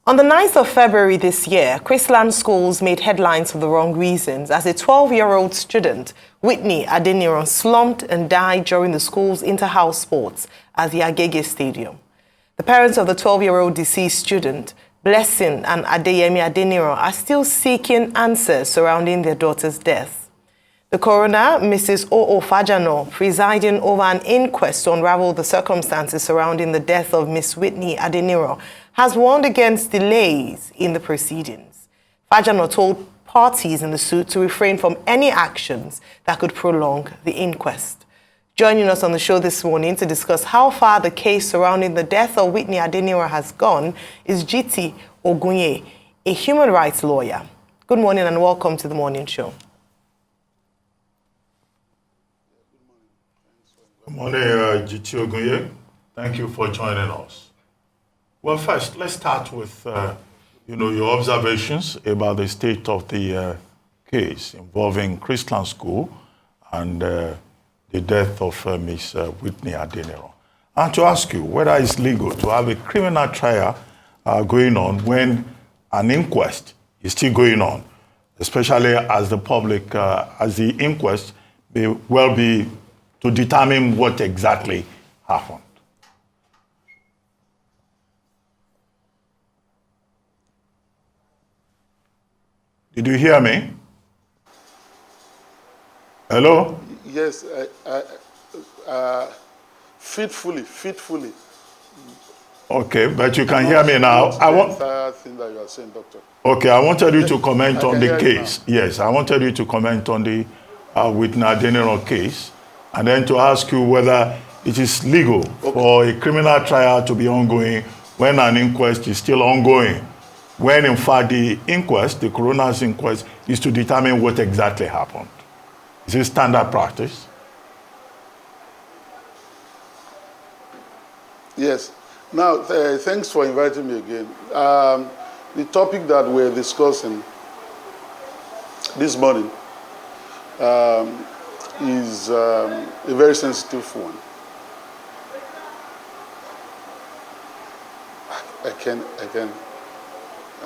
On the 9th of February this year, Chrisland schools made headlines for the wrong reasons as a 12-year-old student, Whitney Adeniran, slumped and died during the school's inter-house sports at the Agege Stadium. The parents of the 12-year-old deceased student, Blessing and Adeyemi Adeniran, are still seeking answers surrounding their daughter's death. The coroner, Mrs. O.O. Fajano, presiding over an inquest to unravel the circumstances surrounding the death of Miss Whitney Adeniran, has warned against delays in the proceedings. Fajano told parties in the suit to refrain from any actions that could prolong the inquest. Joining us on the show this morning to discuss how far the case surrounding the death of Whitney Adeniran has gone is Jiti Ogunye, a human rights lawyer. Good morning and welcome to the morning show. Good morning, Jiti Ogunye. Thank you for joining us. Well, first, let's start with, your observations about the state of the case involving Chrisland School and the death of Miss Whitney Adeniran. And to ask you whether it's legal to have a criminal trial going on when an inquest is still going on, especially as the public, as the inquest may well be to determine what exactly happened. Did you hear me? Hello? Yes, fitfully. Okay, but you can hear me now. I want the thing that you are saying, Doctor. Okay, I wanted you to comment on the case. Yes, I wanted you to comment on the Whitney Adeniran case, and then to ask you whether it is legal for a criminal trial to be ongoing when an inquest is still ongoing, when in fact the inquest, the coroner's inquest, is to determine what exactly happened. Is this standard practice? Yes. Now, thanks for inviting me again. The topic that we're discussing this morning is a very sensitive one.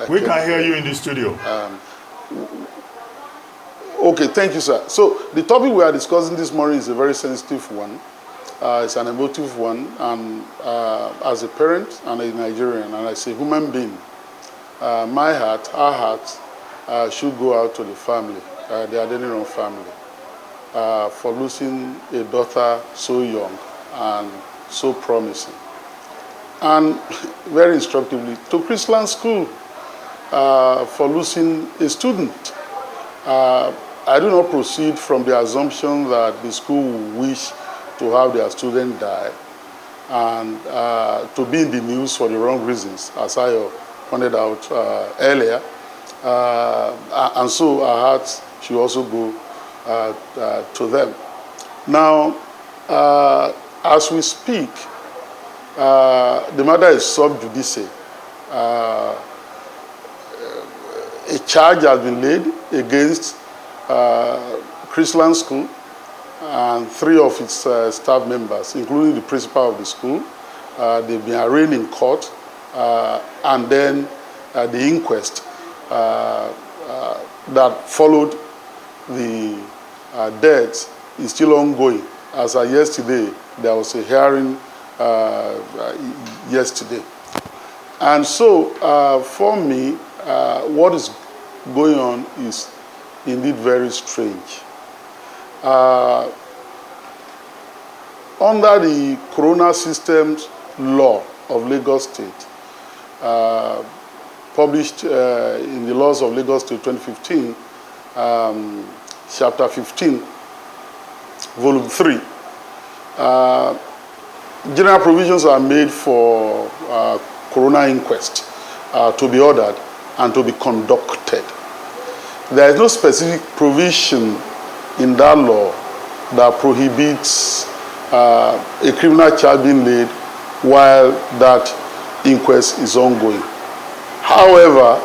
We can hear you in the studio. Okay, thank you, sir. So the topic we are discussing this morning is a very sensitive one. It's an emotive one, and as a parent and a Nigerian, and as a human being, my heart, our heart, should go out to the family, the Adeniran family, for losing a daughter so young and so promising. And very instructively, to Chrisland School, for losing a student. I do not proceed from the assumption that the school will wish to have their student die and to be in the news for the wrong reasons, as I pointed out earlier. And so our hearts should also go to them. Now, as we speak, the matter is sub judice. A charge has been laid against Chrisland School and 3 of its staff members, including the principal of the school. They've been arraigned in court, and then the inquest that followed the death is still ongoing. As of yesterday, there was a hearing yesterday. And so, for me, what is going on is indeed very strange. Under the Corona Systems Law of Lagos State, published in the Laws of Lagos State 2015, Chapter 15, Volume 3, general provisions are made for Corona inquest to be ordered and to be conducted. There is no specific provision in that law that prohibits a criminal charge being laid while that inquest is ongoing. However,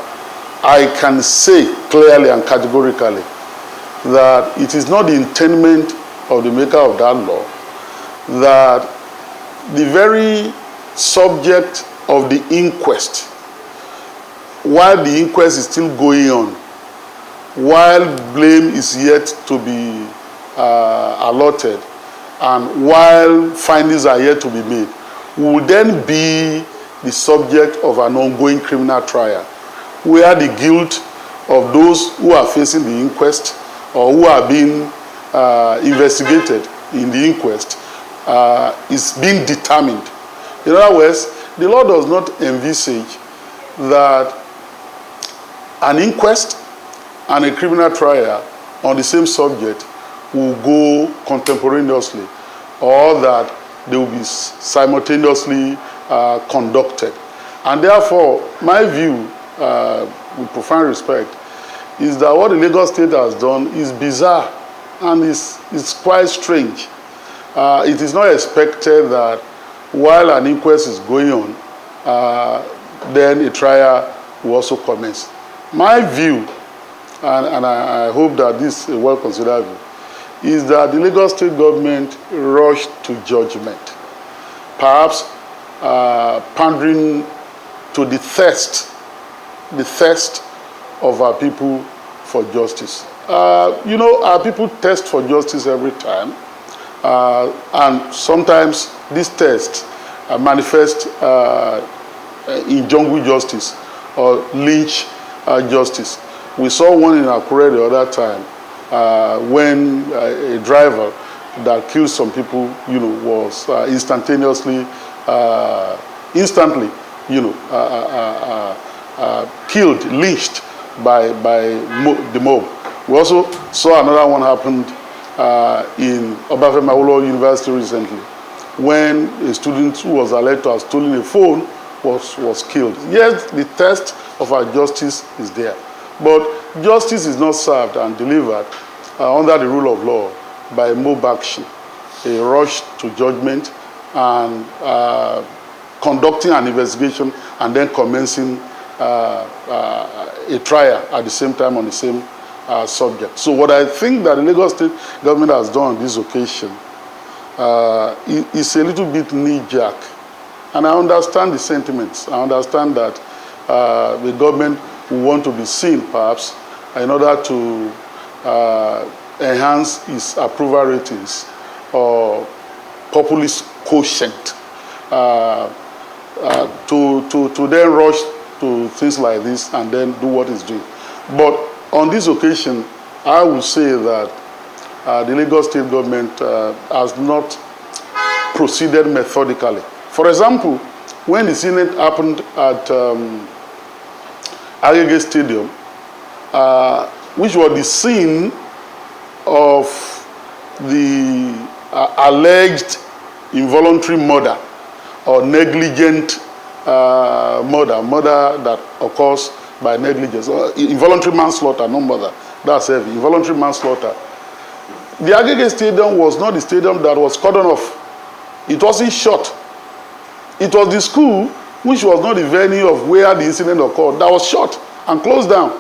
I can say clearly and categorically that it is not the intent of the maker of that law that the very subject of the inquest while the inquest is still going on, while blame is yet to be allotted, and while findings are yet to be made, will then be the subject of an ongoing criminal trial, where the guilt of those who are facing the inquest or who are being investigated in the inquest is being determined. In other words, the law does not envisage that an inquest and a criminal trial on the same subject will go contemporaneously, or that they will be simultaneously conducted. And therefore, my view, with profound respect, is that what the Lagos State has done is bizarre and is quite strange. It is not expected that while an inquest is going on, then a trial will also commence. My view, and I hope that this is a well-considered view, is that the Lagos State government rushed to judgment, perhaps pandering to the thirst of our people for justice. You know, our people thirst for justice every time, and sometimes this thirst manifests in jungle justice or lynch justice. We saw one in Akure the other time when a driver that killed some people, you know, was instantly, killed, lynched by the mob. We also saw another one happened in Obafemi Awolowo University recently, when a student who was alleged to have stolen a phone was killed. Yes, the test of our justice is there, but justice is not served and delivered under the rule of law by mob action, a rush to judgment, and conducting an investigation and then commencing a trial at the same time on the same subject. So what I think that the Lagos State government has done on this occasion is a little bit knee-jerk. And I understand the sentiments. I understand that the government will want to be seen, perhaps, in order to enhance its approval ratings or populist quotient, to then rush to things like this and then do what it's doing. But on this occasion, I would say that the Lagos State government has not proceeded methodically. For example, when the incident happened at Agege Stadium, which was the scene of the alleged involuntary murder or negligent murder that occurs by negligence, or involuntary manslaughter, no murder, that's heavy, involuntary manslaughter. The Agege Stadium was not the stadium that was cordoned off. It wasn't shut. It was the school, which was not the venue of where the incident occurred, that was shut and closed down.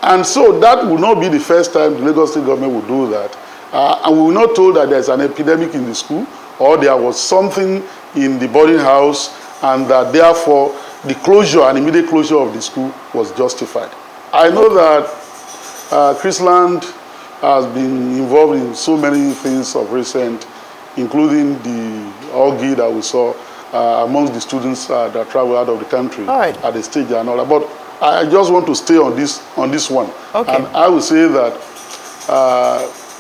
And so that will not be the first time the Lagos State government will do that. And we were not told that there's an epidemic in the school, or there was something in the boarding house, and that therefore the closure and immediate closure of the school was justified. I know that Chris Land has been involved in so many things of recent, including the orgy that we saw amongst the students that travel out of the country at the stage and all that. But I just want to stay on this one. Okay. And I would say that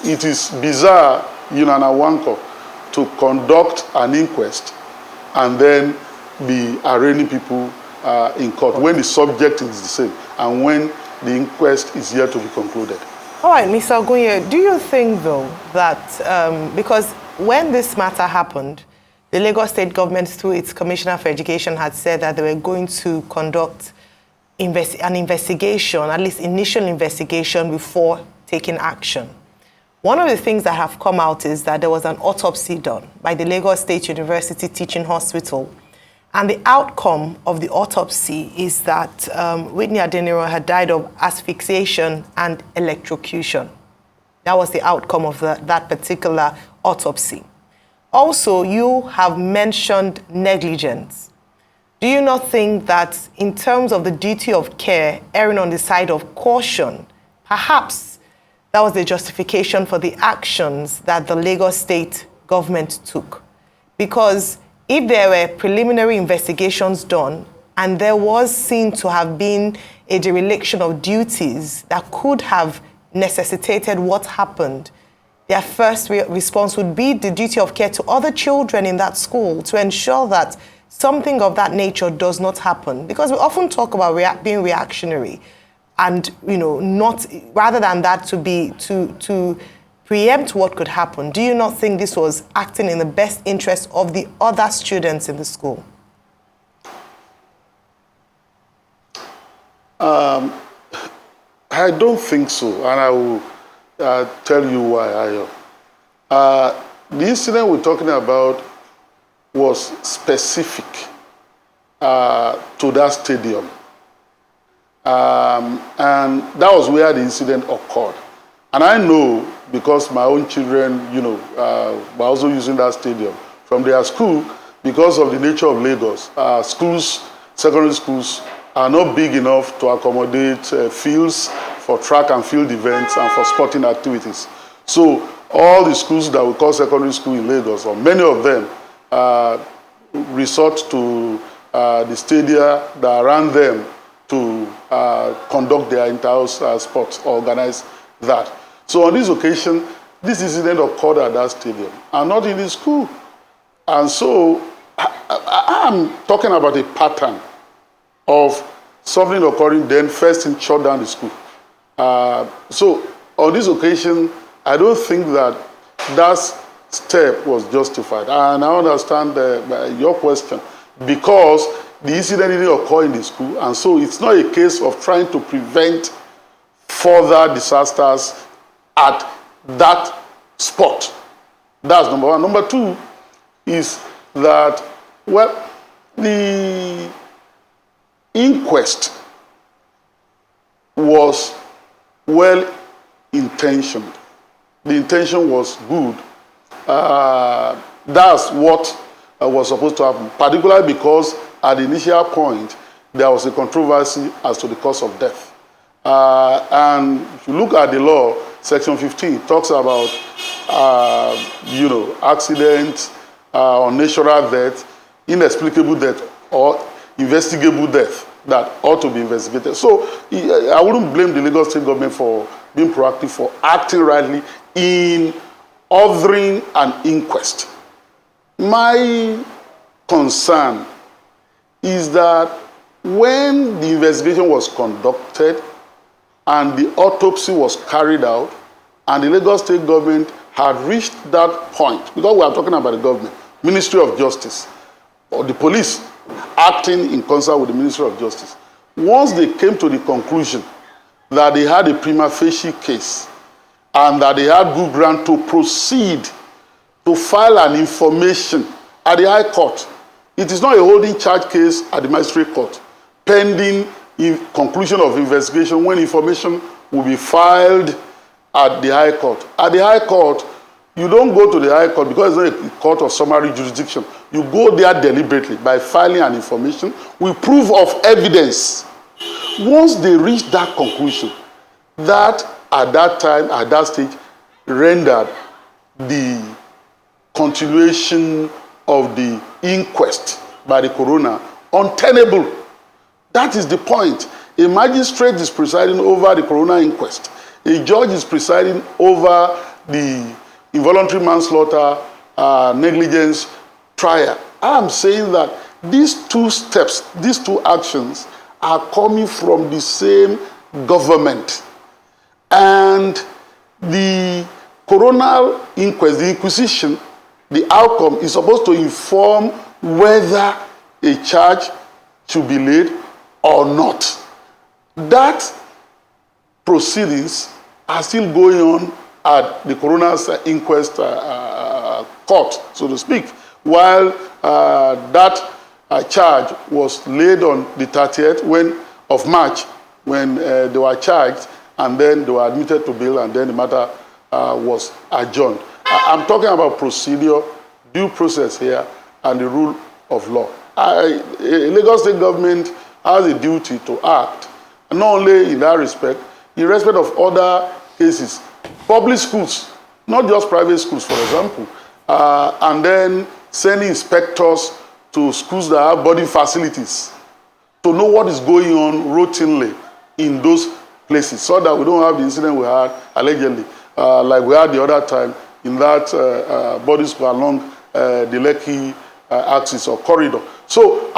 it is bizarre, Yunana Wanko, to conduct an inquest and then be arraigning people in court when the subject is the same and when the inquest is yet to be concluded. All right, Mr. Ogunye, do you think, though, that because when this matter happened, the Lagos State government, through its Commissioner for Education, had said that they were going to conduct an investigation, at least initial investigation, before taking action? One of the things that have come out is that there was an autopsy done by the Lagos State University Teaching Hospital. And the outcome of the autopsy is that Whitney Adeniran had died of asphyxiation and electrocution. That was the outcome of that particular autopsy. Also, you have mentioned negligence. do you not think that in terms of the duty of care, erring on the side of caution, perhaps that was the justification for the actions that the Lagos state government took? Because if there were preliminary investigations done and there was seen to have been a dereliction of duties that could have necessitated what happened, their first response would be the duty of care to other children in that school to ensure that something of that nature does not happen. Because we often talk about being reactionary and, not, rather than that to preempt what could happen. Do you not think this was acting in the best interest of the other students in the school? I don't think so, and I will tell you why. The incident we're talking about was specific to that stadium. And that was where the incident occurred. And I know, because my own children, were also using that stadium from their school, because of the nature of Lagos, schools, secondary schools, are not big enough to accommodate fields for track and field events and for sporting activities. So all the schools that we call secondary school in Lagos, or many of them, resort to the stadia that around them to conduct their inter-house sports, organize that. So on this occasion, this incident occurred at that stadium and not in the school. And so I'm talking about a pattern of something occurring then first in shut down the school. So on this occasion, I don't think that that step was justified. And I understand your question, because the incident didn't occur in the school, and so it's not a case of trying to prevent further disasters at that spot. That's number one. Number two is that, well, the inquest was well-intentioned. The intention was good. That's what was supposed to happen, particularly because at the initial point, there was a controversy as to the cause of death. And if you look at the law, Section 15 talks about, accident, unnatural death, inexplicable death, or investigable death that ought to be investigated. So I wouldn't blame the Lagos State government for being proactive, for acting rightly in ordering an inquest. My concern is that when the investigation was conducted and the autopsy was carried out and the Lagos State government had reached that point, because we are talking about the government, Ministry of Justice, or the police acting in concert with the Ministry of Justice. Once they came to the conclusion that they had a prima facie case and that they had good ground to proceed to file an information at the High Court, it is not a holding charge case at the Magistrate Court, pending conclusion of investigation when information will be filed at the High Court. At the High Court, you don't go to the High Court because it's not a court of summary jurisdiction. You go there deliberately by filing an information with proof of evidence. Once they reach that conclusion, that at that time, at that stage, rendered the continuation of the inquest by the coroner untenable. That is the point. A magistrate is presiding over the coroner inquest. A judge is presiding over the involuntary manslaughter, negligence trial. I am saying that these two steps, these two actions are coming from the same government. And the coroner inquest, the inquisition, the outcome is supposed to inform whether a charge should be laid or not. That proceedings are still going on at the coroner's inquest court, so to speak, while that charge was laid on the 30th of March when they were charged, and then they were admitted to bail, and then the matter was adjourned. I'm talking about procedure, due process here, and the rule of law. Lagos State government has a duty to act, not only in that respect, in respect of other cases. Public schools, not just private schools, for example, and then sending inspectors to schools that have boarding facilities to know what is going on routinely in those places, so that we don't have the incident we had allegedly, like we had the other time in that boarding school along the Lekki axis or corridor. So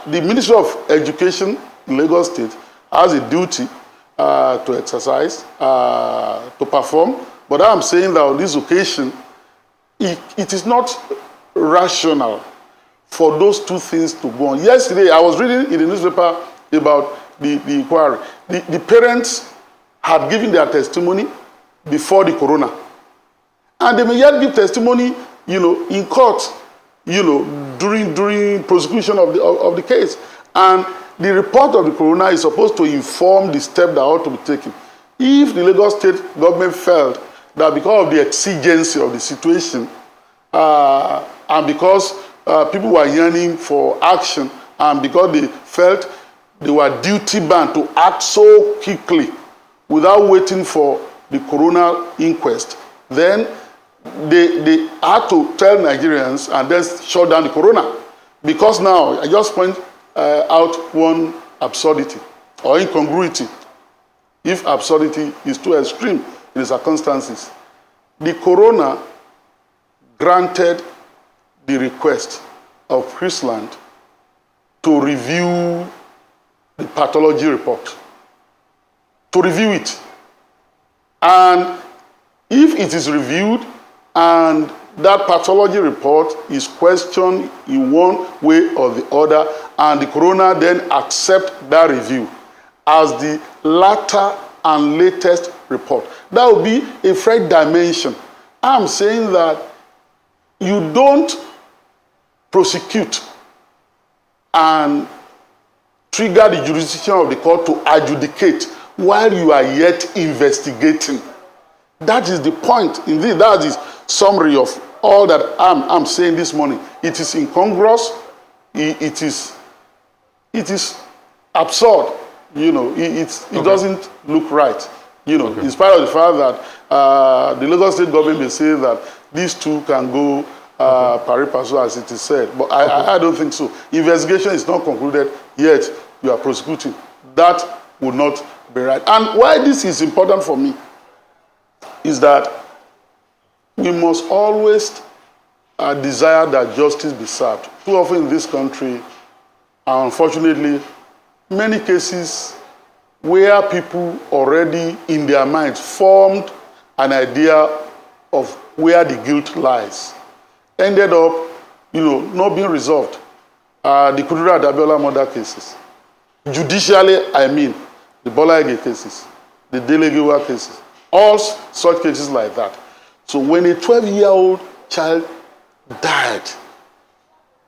the Ministry of Education in Lagos State has a duty to exercise, to perform. But I'm saying that on this occasion, it is not rational for those two things to go on. Yesterday, I was reading in the newspaper about the inquiry. The parents had given their testimony before the corona. And they may yet give testimony, in court, during prosecution of the case. And the report of the corona is supposed to inform the step that ought to be taken. If the Lagos State government felt that because of the exigency of the situation, and because people were yearning for action, and because they felt they were duty-bound to act so quickly without waiting for the corona inquest, then they had to tell Nigerians and then shut down the corona. Because now, I just point out one absurdity or incongruity, if absurdity is too extreme in the circumstances. The corona granted the request of Chrisland to review the pathology report, to review it. And if it is reviewed and that pathology report is questioned in one way or the other, and the coroner then accept that review as the latter and latest report, that will be a fresh dimension. I'm saying that you don't prosecute and trigger the jurisdiction of the court to adjudicate while you are yet investigating. That is the point. Indeed, that is summary of all that I'm saying this morning. It is incongruous. It is absurd. It doesn't look right. In spite of the fact that the Lagos State government may say that these two can go pari passu, as it is said, but I don't think so. Investigation is not concluded yet. You are prosecuting. That would not be right. And why this is important for me is that we must always desire that justice be served. Too often in this country, unfortunately, many cases where people already in their minds formed an idea of where the guilt lies ended up, not being resolved. The Kudura Dabiola murder cases. Judicially, I mean, the Bola Ige cases, the Delegewa cases, all such cases like that. So when a 12-year-old child died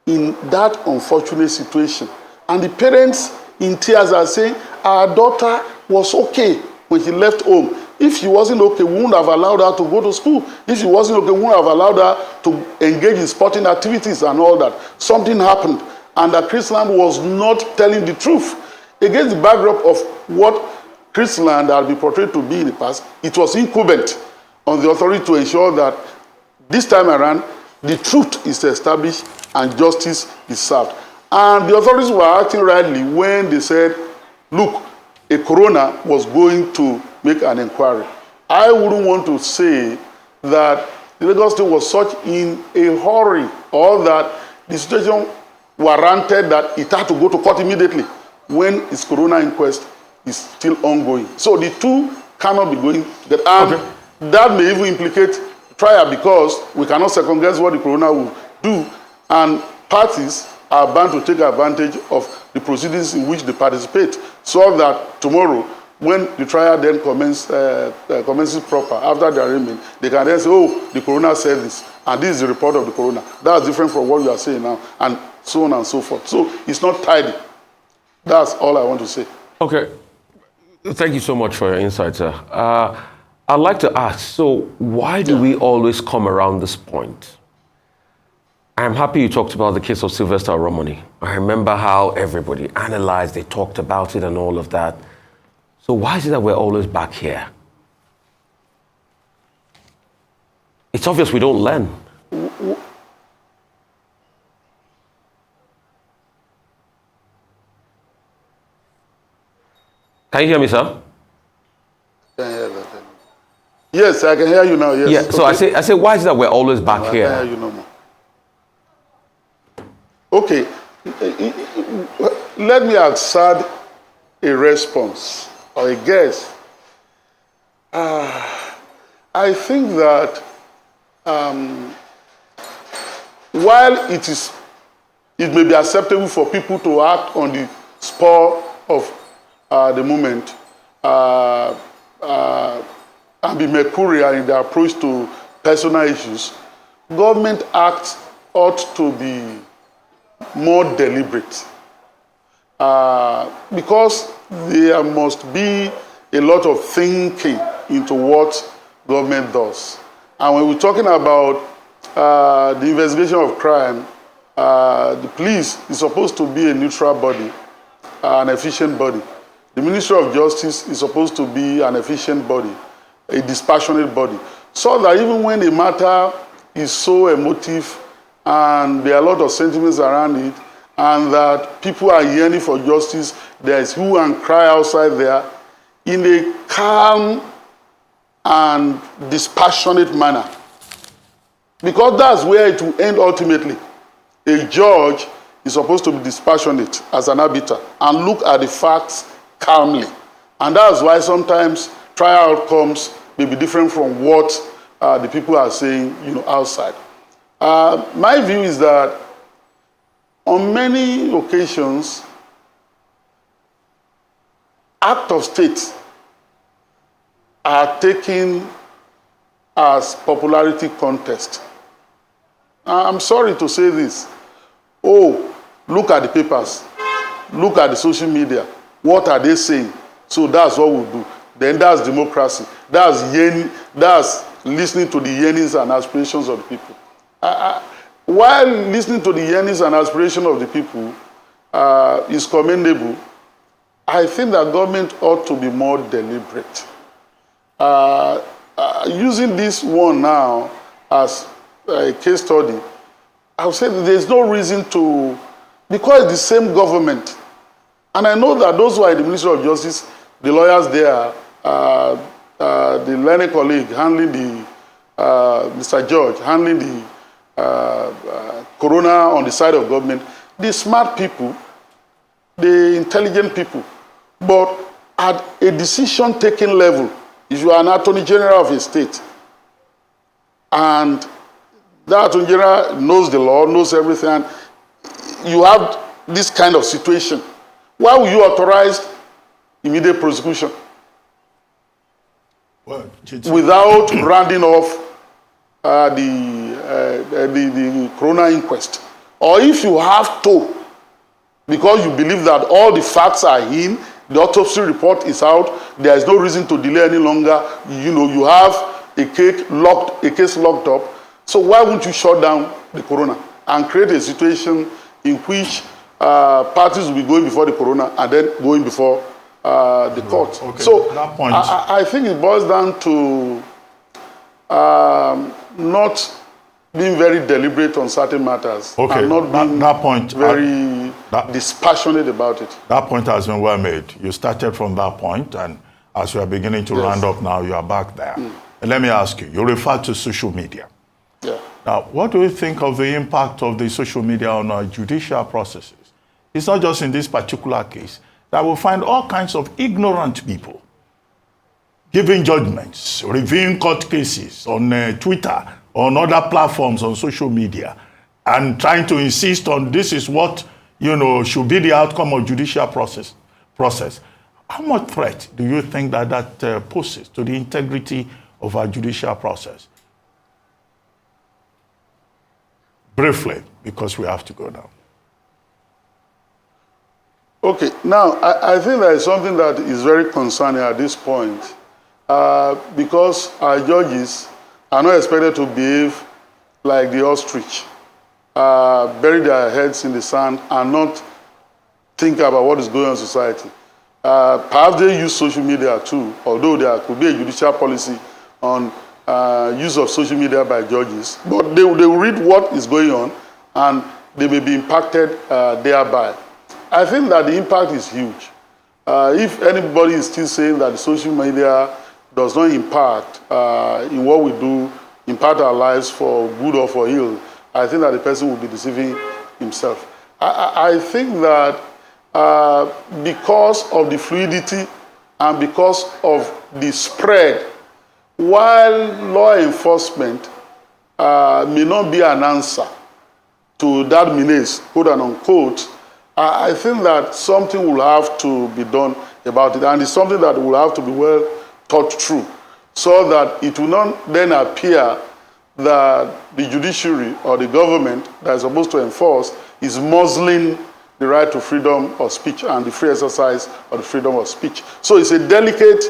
in that unfortunate situation, and the parents in tears are saying, our daughter was okay when she left home. If she wasn't okay, we wouldn't have allowed her to go to school. If she wasn't okay, we wouldn't have allowed her to engage in sporting activities and all that. Something happened, and that Chrisland was not telling the truth. Against the backdrop of what Chrisland had been portrayed to be in the past, it was incumbent on the authority to ensure that this time around, the truth is established and justice is served. And the authorities were acting rightly when they said, look, a coroner was going to make an inquiry. I wouldn't want to say that the Lagos State was such in a hurry, or that the situation warranted that it had to go to court immediately when its corona inquest is still ongoing. So the two cannot be going together. And that may even implicate trial, because we cannot second guess what the corona will do, and parties are bound to take advantage of the proceedings in which they participate, so that tomorrow, when the trial then commences proper after the arraignment, they can then say, oh, the coroner said this, and this is the report of the coroner. That's different from what you are saying now, and so on and so forth. So it's not tidy. That's all I want to say. Okay. Thank you so much for your insight, sir. I'd like to ask, so why do we always come around this point? I'm happy you talked about the case of Sylvester Romani. I remember how everybody analyzed, they talked about it and all of that. So why is it that we're always back here? It's obvious we don't learn. Can you hear me, sir? Yes, I can hear you now. Yes. Yeah. So okay. I say, why is it that we're always back here? I can hear you no more. Okay. Let me assert a response or a guess. I think that while it may be acceptable for people to act on the spur of the moment and be mercurial in their approach to personal issues, government acts ought to be more deliberate because there must be a lot of thinking into what government does. And when we're talking about the investigation of crime, the police is supposed to be a neutral body, an efficient body. The Ministry of Justice is supposed to be an efficient body, a dispassionate body, so that even when a matter is so emotive and there are a lot of sentiments around it, and that people are yearning for justice, there is hue and cry outside there, in a calm and dispassionate manner. Because that's where it will end ultimately. A judge is supposed to be dispassionate as an arbiter and look at the facts calmly. And that's why sometimes trial outcomes may be different from what the people are saying, outside. My view is that on many occasions, acts of state are taken as popularity contest. I'm sorry to say this. Oh, look at the papers. Look at the social media. What are they saying? So that's what we'll do. Then that's democracy. That's listening to the yearnings and aspirations of the people. While listening to the yearnings and aspirations of the people is commendable, I think that government ought to be more deliberate. Using this one now as a case study, I would say that there's no reason to, because it's the same government. And I know that those who are in the Ministry of Justice, the lawyers there, the learned colleague handling the, Mr. George, handling the corona on the side of government, the smart people, the intelligent people. But at a decision-taking level, if you are an attorney general of a state, and that attorney general knows the law, knows everything, and you have this kind of situation, why will you authorize immediate prosecution? Well, without rounding off the corona inquest? Or if you have to, because you believe that all the facts are in, the autopsy report is out, there is no reason to delay any longer, you have a case locked up, so why won't you shut down the corona and create a situation in which parties will be going before the corona and then going before the court? Okay. So that point. I think it boils down to not being very deliberate on certain matters, Okay, and not being that point, very dispassionate about it. That point has been well made. You started from that point, and as you are beginning to round up now, you are back there. And let me ask you, you refer to social media. Yeah. Now, what do you think of the impact of the social media on our judicial processes? It's not just in this particular case that we find all kinds of ignorant people giving judgments, reviewing court cases on Twitter, on other platforms on social media, and trying to insist on this is what should be the outcome of judicial process. How much threat do you think that poses to the integrity of our judicial process? Briefly, because we have to go now. Okay, now I think there is something that is very concerning at this point, because our judges are not expected to behave like the ostrich. bury their heads in the sand and not think about what is going on in society. Perhaps they use social media too, although there could be a judicial policy on use of social media by judges, but they will read what is going on and they may be impacted thereby. I think that the impact is huge. If anybody is still saying that the social media does not impact in what we do, impact our lives for good or for ill, I think that the person will be deceiving himself. I think that because of the fluidity and because of the spread, while law enforcement may not be an answer to that menace, quote and unquote, I think that something will have to be done about it, and it's something that will have to be well thought through, so that it will not then appear that the judiciary or the government that is supposed to enforce is muzzling the right to freedom of speech and the free exercise of the freedom of speech. So it's a delicate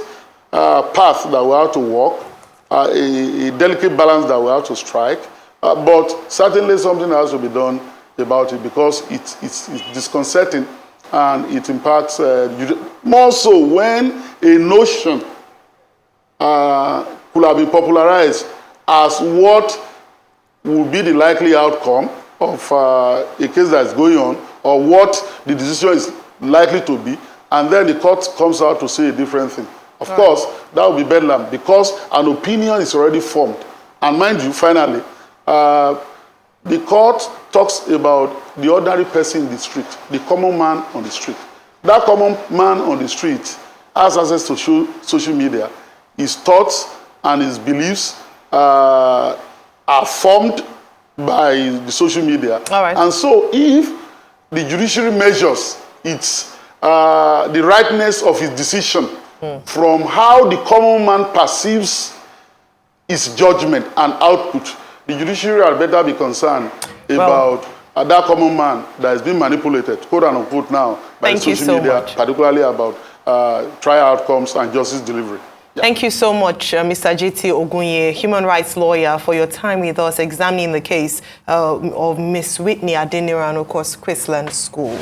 path that we have to walk, a delicate balance that we have to strike, but certainly something has to be done about it, because it's disconcerting and it impacts more so when a notion could have been popularized as what will be the likely outcome of a case that is going on, or what the decision is likely to be, and then the court comes out to say a different thing. Of course, that will be bedlam, because an opinion is already formed. And mind you, finally, the court talks about the ordinary person in the street, the common man on the street. That common man on the street has access to social media. His thoughts and his beliefs are formed by the social media. All right. And so if the judiciary measures its, the rightness of his decision from how the common man perceives his judgment and output, the judiciary had better be concerned about that common man that is being manipulated, quote and unquote, now by social media, particularly about trial outcomes and justice delivery. Yeah. Thank you so much, Mr. Jiti Ogunye, human rights lawyer, for your time with us examining the case of Miss Whitney Adeniran, of course, Chrisland School.